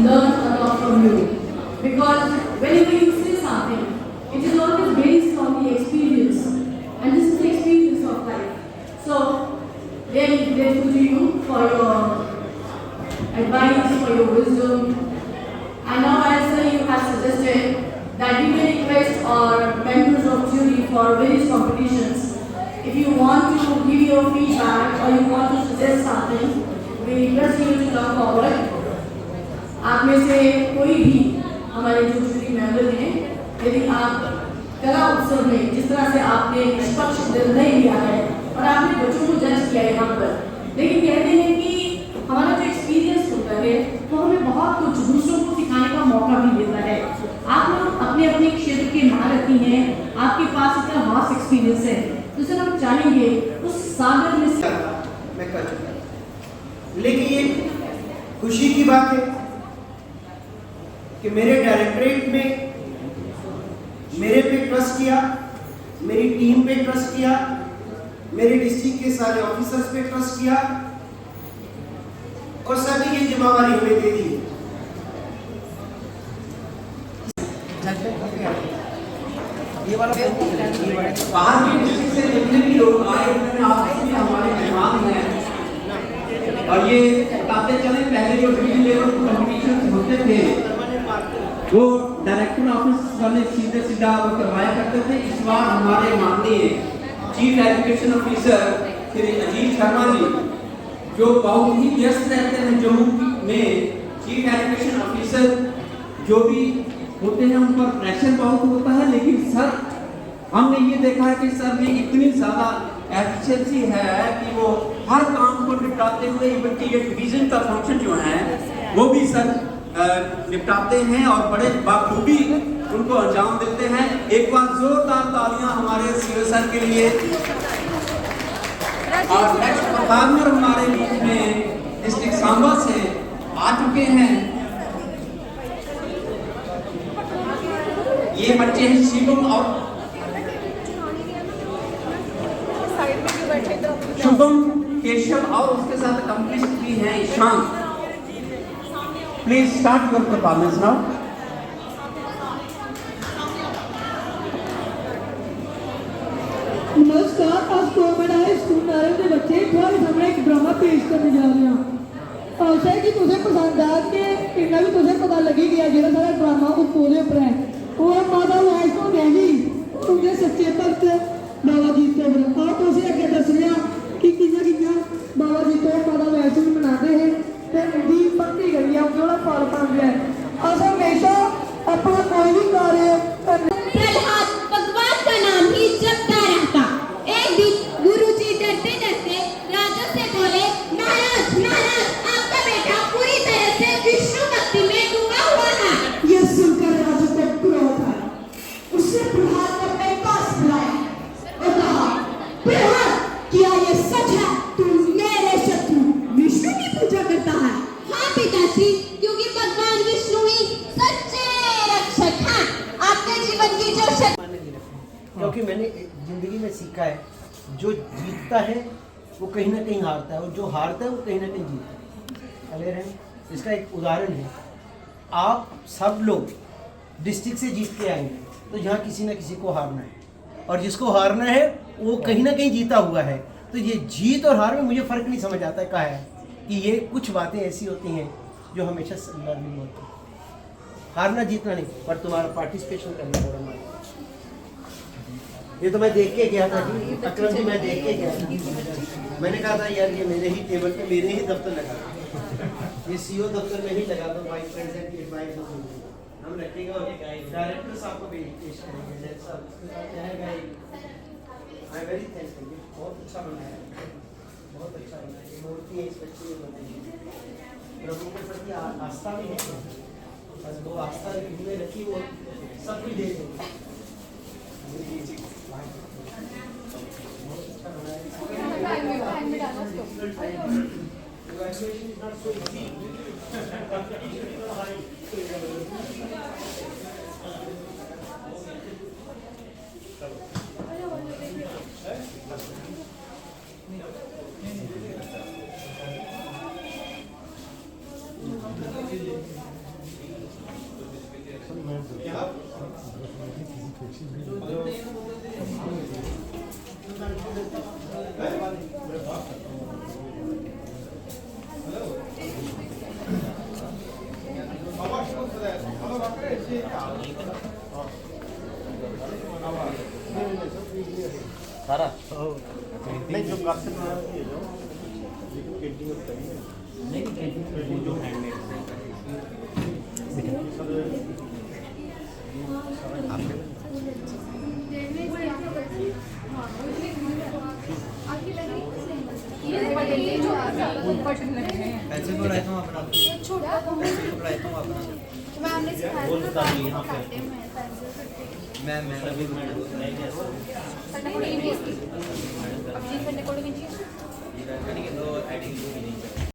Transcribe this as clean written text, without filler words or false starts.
learn a lot from you. Because whenever you say something, it is always based on the experience. And this is the experience of life. So, very grateful to you for your advice, for your wisdom. And now, as you have suggested, that we may request our members of jury for various competitions. If you want to give your feedback or you want to suggest something, we request you to come forward. आप में से कोई भी हमारे जो jury member हैं, यदि आप कला उत्सव में जिस तरह से आपने निष्पक्ष निर्णय लिया है और आपने बच्चों को जज किया है यहाँ पर, लेकिन कहते हैं कि हमारा जो एक्सपीरियंस होता है वो हमें बहुत कुछ दूसरों को सिखाने का मौका भी देता है। आप लोग अपने अपने क्षेत्र के महारथी हैं, आपके पास इतना वास्ट एक्सपीरियंस है, तो सर हम चाहेंगे उस सागर में मैं कर चुका। लेकिन ये खुशी की बात है कि मेरे डायरेक्टरेट में मेरे पे ट्रस्ट किया, मेरी टीम पे ट्रस्ट किया, मेरे डिस्ट्रिक्ट के सारे ऑफिसर्स पे ट्रस्ट किया और सभी की जिम्मेवारी हमें दे दी। ये वाला बाहर के डिस्ट्रिक्ट से जितने भी लोग आए उन्होंने आपस में हमारे मेहमान हैं और ये बताते चले पहले जो डिवीजन लेवल कंपटीशन होते थे वो डायरेक्टर ऑफिस वाले सीधे सीधा वो करवाया करते थे। इस बार हमारे माननीय chief education officer Shri Ajit Sharma ji जो बहुत ही व्यस्त रहते हैं जम्मू में, चीफ एजुकेशन ऑफिसर जो भी होते हैं उन पर प्रेशर बहुत होता है, लेकिन सर हमने ये देखा है कि सर में इतनी ज़्यादा एफिशिएंसी है कि वो हर काम को निपटाते हुए इवन कि ये डिवीजन का फंक्शन जो है वो भी सर निपटाते हैं और बड़े बाखूबी उनको अंजाम देते हैं। एक बार जोरदार तालियां हमारे सीओ सर के लिए। और नेक्स्ट परफॉर्मर हमारे बीच में डिस्ट्रिक्ट सांबा से आ चुके हैं, ये बच्चे हैं शिवम और शुभम केशव और उसके साथ कंप्लीट भी हैं Ishaan. Please start your performance now. नमस्कार, आज गवर्नमेंट हाई स्कूल नारे के बच्चे थोड़े सामने एक ड्रामा पेश करने जा रहे हैं। आशा है कि तुझे पसंद आ के इतना भी तुझे पता लगी गया जो सारा ड्रामा उस पोले पर है वो माता वैष्णो देवी उनके सच्चे भक्त बाबा जी के और तुझे अगे दस रहा कि किया किया बाबा जी को माता वैष्णो मनाते हैं तो उनकी भक्ति करिए उनके वाला फल पाते हैं। अस हमेशा अपना कोई भी कार्य प्रहलाद भगवान का नाम ही जपता रहता। एक दिन गुरुजी डरते डरते राजा से बोले, महाराज महाराज आपका बेटा पूरी तरह से विष्णु भक्ति में डूबा हुआ है। यह सुनकर राजा को क्रोध आया। उसने प्रहलाद को अपने पास बुलाया और कहा, प्रहलाद क्या ये सच है तुम मेरे शत्रु विष्णु की पूजा करता है? हाँ पिताश्री, क्योंकि भगवान विष्णु ही सच्चे रक्षक हैं। आपके जीवन की जो क्योंकि मैंने जिंदगी में सीखा है जो जीतता है वो कहीं ना कहीं हारता है और जो हारता है वो कहीं ना कहीं जीतता है। क्लियर है? इसका एक उदाहरण है, आप सब लोग डिस्ट्रिक्ट से जीत के आएंगे तो यहाँ किसी ना किसी को हारना है और जिसको हारना है वो कहीं ना कहीं जीता हुआ है। तो ये जीत और हार में मुझे फ़र्क नहीं समझ आता है कहा है कि ये कुछ बातें ऐसी होती हैं जो हमेशा लर्निंग होती है। हारना जीतना नहीं पर तुम्हारा पार्टिसिपेशन करना होगा। ये तो मैं देख के गया था कि अकरम जी, मैं देख के गया था। मैंने कहा था यार ये मेरे ही टेबल पे मेरे ही दफ्तर लगा, ये सीओ दफ्तर में ही लगा दो, वाइस प्रेसिडेंट की एडवाइस हम रखेंगे और डायरेक्टर साहब को भी पेश करेंगे। आई वेरी थैंकफुल, बहुत अच्छा बनाया, बहुत अच्छा बनाया। ये मूर्ति है इस बच्चे ने बनाई, प्रभु के प्रति आस्था भी है, बस वो आस्था में रखी वो सब कुछ दे देंगे। Evacuation is not so easy. सारा नहीं जो कर सकते हैं ये जो लेकिन पेंटिंग होता है नहीं पेंटिंग जो हैंडमेड पैसे बढ़ाता हूँ अपना पैसे बढ़ाता हूँ अपना मैम ने सिखाया बोल था बता दी यहाँ पे। काटे में पेंसिल मैं सभी नहीं जैसे करने को नहीं अब जी करने को नहीं चाहिए दो एडिंग